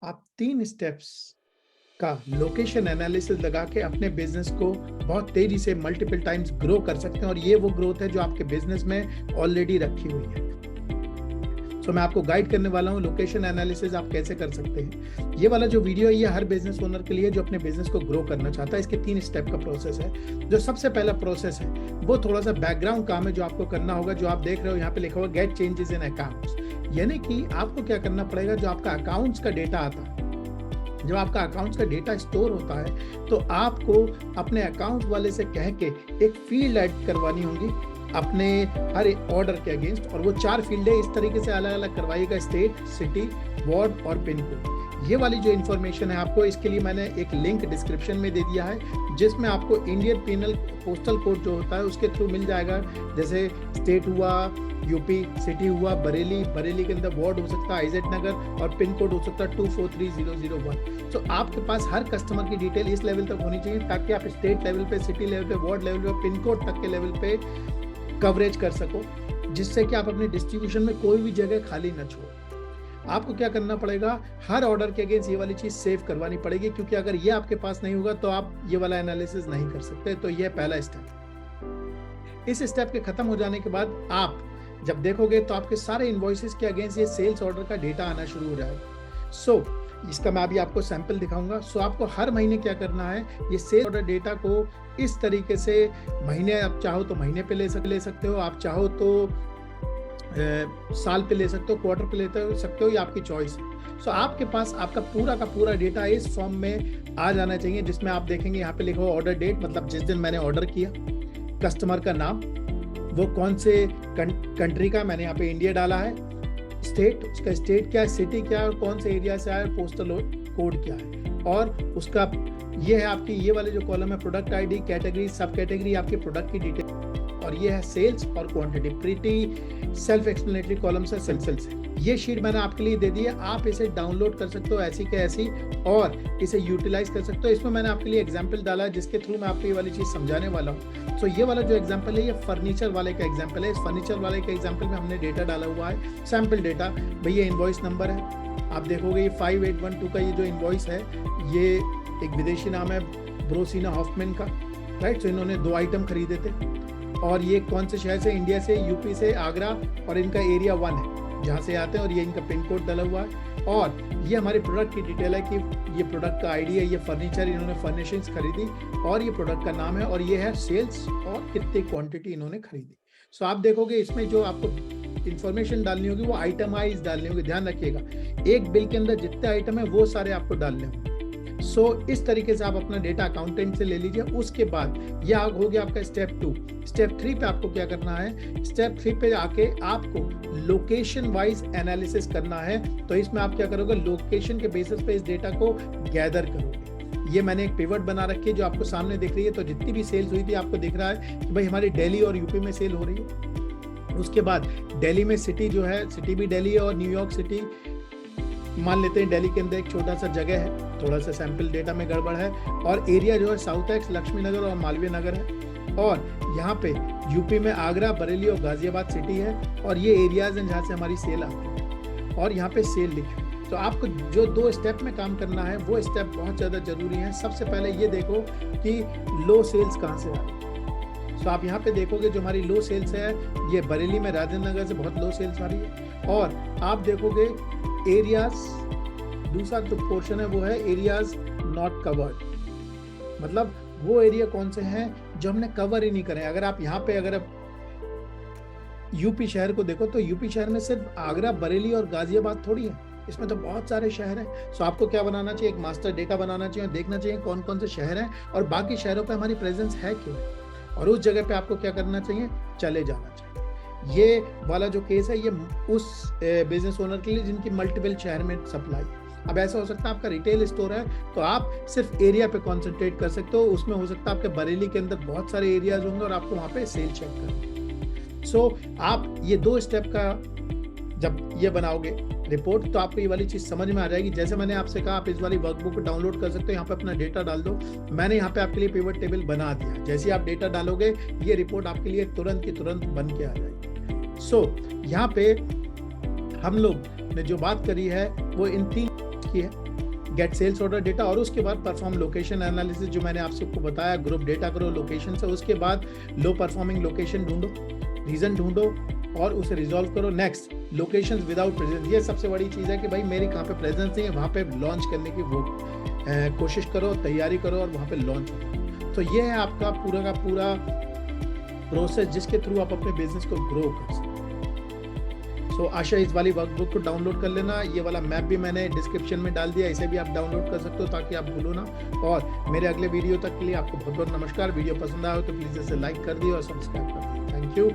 आप 3 स्टेप्स का location analysis लगा के अपने बिज़नेस को बहुत तेज़ी से मल्टीपल टाइम्स ग्रो कर सकते हैं और ये वो ग्रोथ है जो आपके बिज़नेस में ऑलरेडी रखी हुई है। सो मैं आपको गाइड करने वाला हूँ लोकेशन एनालिसिस आप कैसे कर सकते हैं। ये वाला जो वीडियो है ये हर बिज़नेस ओनर के लिए जो अपने बिज़नेस को ग्रो करना चाहता है। इसके 3 स्टेप का प्रोसेस है। जो सबसे पहला प्रोसेस है वो थोड़ा-सा बैकग्राउंड काम है जो आपको करना होगा। जो आप देख रहे हो यहाँ पे लिखा हुआ गेट चेंजेस इन अकाउंट्स, यानी कि आपको क्या करना पड़ेगा, जो आपका अकाउंट्स का डेटा आता है, जब आपका अकाउंट्स का डेटा स्टोर होता है तो आपको अपने अकाउंट्स वाले से कह के एक फील्ड ऐड करवानी होगी अपने हर ऑर्डर के अगेंस्ट, और वो 4 फील्डें इस तरीके से अलग अलग करवाइएगा: स्टेट, सिटी, वार्ड और पिन कोड। ये वाली जो इन्फॉर्मेशन है आपको, इसके लिए मैंने एक लिंक डिस्क्रिप्शन में दे दिया है जिसमें आपको इंडियन पिनल पोस्टल कोड जो होता है उसके थ्रू मिल जाएगा। जैसे स्टेट हुआ यूपी, सिटी हुआ बरेली, बरेली के अंदर वार्ड हो सकता है आइजेड नगर और पिन कोड हो सकता है 243001। तो आपके पास हर कस्टमर की डिटेल इस लेवल तक होनी चाहिए ताकि आप स्टेट लेवल पे, सिटी लेवल पे, वार्ड लेवल पे, पिन कोड तक के लेवल पे कवरेज कर सको, जिससे कि आप अपने डिस्ट्रीब्यूशन में कोई भी जगह खाली न छोड़ो। आपको क्या करना पड़ेगा, हर ऑर्डर के अगेंस्ट ये वाली चीज सेव करवानी पड़ेगी, क्योंकि अगर ये आपके पास नहीं होगा तो आप ये वाला एनालिसिस नहीं कर सकते। तो ये पहला स्टेप। इस स्टेप के खत्म हो जाने के बाद आप जब देखोगे तो आपके सारे इनवॉइसेस के अगेंस्ट ये सेल्स ऑर्डर का डेटा आना शुरू हो जाएगा। इसका मैं अभी आपको सैंपल दिखाऊंगा। आपको हर महीने क्या करना है, ये सेल ऑर्डर डेटा को इस तरीके से महीने, आप चाहो तो महीने पे ले सकते हो, आप चाहो तो साल पे ले सकते हो, क्वार्टर पे ले सकते हो, ये आपकी चॉइस है। आपके पास आपका पूरा का पूरा डेटा इस फॉर्म में आ जाना चाहिए, जिसमें आप देखेंगे यहाँ पे लिखा हुआ ऑर्डर डेट, मतलब जिस दिन मैंने ऑर्डर किया, कस्टमर का नाम, वो कौन से कंट्री का, मैंने यहाँ पे इंडिया डाला है, स्टेट, उसका स्टेट क्या है, सिटी क्या है और कौन से एरिया से आया, पोस्टल कोड क्या है, और उसका ये है आपकी ये वाले जो कॉलम है प्रोडक्ट आईडी, कैटेगरी, सब कैटेगरी, आपके प्रोडक्ट की डिटेल, और ये है सेल्स और quantity. Pretty self explanatory columns है सेल्स है। ये शीट मैंने आपके लिए दे दी है, आप इसे डाउनलोड कर सकते हो ऐसी के ऐसी और इसे यूटिलाइज कर सकते हो। इसमें मैंने आपके लिए एग्जांपल डाला है जिसके थ्रू मैं आपको ये वाली चीज समझाने वाला हूँ। ये वाला जो एग्जांपल है ये फर्नीचर वाले का एग्जांपल है। इस फर्नीचर वाले के एग्जांपल में हमने डेटा डाला हुआ है, सैंपल डेटा। भैया इनवॉइस नंबर है, आप देखोगे ये 5812 का ये जो इनवॉइस है, ये एक विदेशी नाम है ब्रोसिना हॉफमैन का, राइट। इन्होंने 2 आइटम खरीदे थे, और ये कौन से शहर से, इंडिया से, यूपी से, आगरा, और इनका एरिया 1 है जहाँ से आते हैं, और ये इनका पिन कोड डाला हुआ है। और ये हमारे प्रोडक्ट की डिटेल है कि ये प्रोडक्ट का आईडी है, ये फर्नीचर इन्होंने फर्निशिंग्स खरीदी, और ये प्रोडक्ट का नाम है, और ये है सेल्स और कितनी क्वांटिटी इन्होंने खरीदी। आप देखोगे इसमें जो आपको इन्फॉर्मेशन डालनी होगी वो आइटम वाइज डालनी होगी। ध्यान रखिएगा, एक बिल के अंदर जितने आइटम है वो सारे आपको डालने होंगे। इस तरीके से आप अपना डेटा अकाउंटेंट से ले लीजिए। उसके बाद यह हो गया आपका स्टेप 2। स्टेप 3 पे आपको क्या करना है, स्टेप 3 पे आके आपको लोकेशन वाइज एनालिसिस करना है। तो इसमें आप क्या करोगे, लोकेशन के बेसिस पे इस डेटा को गैदर करोगे। ये मैंने एक पिवट बना रखी है जो आपको सामने दिख रही है। तो जितनी भी सेल्स हुई थी आपको दिख रहा है कि भाई हमारी दिल्ली और यूपी में सेल हो रही है। उसके बाद दिल्ली में सिटी जो है, सिटी भी दिल्ली है, और न्यूयॉर्क सिटी मान लेते हैं, दिल्ली के अंदर एक छोटा सा जगह है, थोड़ा सा सैंपल डेटा में गड़बड़ है, और एरिया जो है साउथ एक्स, लक्ष्मी नगर और मालवीय नगर है, और यहाँ पे यूपी में आगरा, बरेली और गाजियाबाद सिटी है, और ये एरियाज हैं जहाँ से हमारी सेल आती है, और यहाँ पे सेल लिखी। तो आपको जो 2 स्टेप में काम करना है वो स्टेप बहुत ज़्यादा जरूरी है। सबसे पहले ये देखो कि लो सेल्स कहाँ से आ रही है। आप यहाँ पे देखोगे जो हमारी लो सेल्स है, ये बरेली में राजेंद्र नगर से बहुत लो सेल्स आ रही है, और आप देखोगे एरियाज, दूसरा जो पोर्शन है वो है एरियाज नॉट कवर्ड, मतलब वो एरिया कौन से हैं जो हमने कवर ही नहीं करे। अगर आप यहाँ पे अगर आप यूपी शहर को देखो तो यूपी शहर में सिर्फ आगरा, बरेली और गाजियाबाद थोड़ी है, इसमें तो बहुत सारे शहर हैं। आपको क्या बनाना चाहिए, एक मास्टर डेटा बनाना चाहिए और देखना चाहिए कौन कौन से शहर हैं और बाकी शहरों पे हमारी प्रेजेंस है क्यों, और उस जगह पे आपको क्या करना चाहिए, चले जाना चाहिए। ये वाला जो केस है ये उस बिजनेस ओनर के लिए जिनकी मल्टीपल शहर में सप्लाई है। अब ऐसा हो सकता है आपका रिटेल स्टोर है तो आप सिर्फ एरिया पे कंसंट्रेट कर सकते हो। उसमें हो सकता है आपके बरेली के अंदर बहुत सारे एरियाज होंगे और आपको वहां पे सेल चेक करना है। आप ये 2 स्टेप का जब ये बनाओगे रिपोर्ट तो आपको ये वाली चीज समझ में आ जाएगी। जैसे मैंने आपसे कहा, आप इस वाली वर्कबुक को डाउनलोड कर सकते हो, यहाँ पे अपना डेटा डाल दो। मैंने यहाँ पे आपके लिए पिवट टेबल बना दिया। जैसे आप डेटा डालोगे ये रिपोर्ट आपके लिए तुरंत की तुरंत बन के आ जाएगी। यहाँ पे हम लोग ने जो बात करी है वो इन 3 की है, गेट सेल्स ऑर्डर डेटा, और उसके बाद परफॉर्म लोकेशन एनालिसिस जो मैंने आप सबको बताया, ग्रुप डेटा करो लोकेशन से, उसके बाद लो परफॉर्मिंग लोकेशन ढूंढो, रीजन ढूंढो और उसे रिजॉल्व करो। नेक्स्ट, लोकेशंस विदाउट प्रेजेंस, ये सबसे बड़ी चीज़ है कि भाई मेरी कहाँ पे प्रेजेंस नहीं है, वहाँ पे लॉन्च करने की वो कोशिश करो, तैयारी करो और वहाँ पे लॉन्च करो। तो ये है आपका पूरा का पूरा प्रोसेस जिसके थ्रू आप अपने बिजनेस को ग्रो कर सकते हो। सो आशा इस वाली वर्कबुक को डाउनलोड कर लेना, ये वाला मैप भी मैंने डिस्क्रिप्शन में डाल दिया, इसे भी आप डाउनलोड कर सकते हो ताकि आप भूलो ना। और मेरे अगले वीडियो तक के लिए आपको बहुत बहुत नमस्कार। वीडियो पसंद आया हो तो प्लीज़ इसे लाइक कर दिए और सब्सक्राइब कर दिए। Thank you.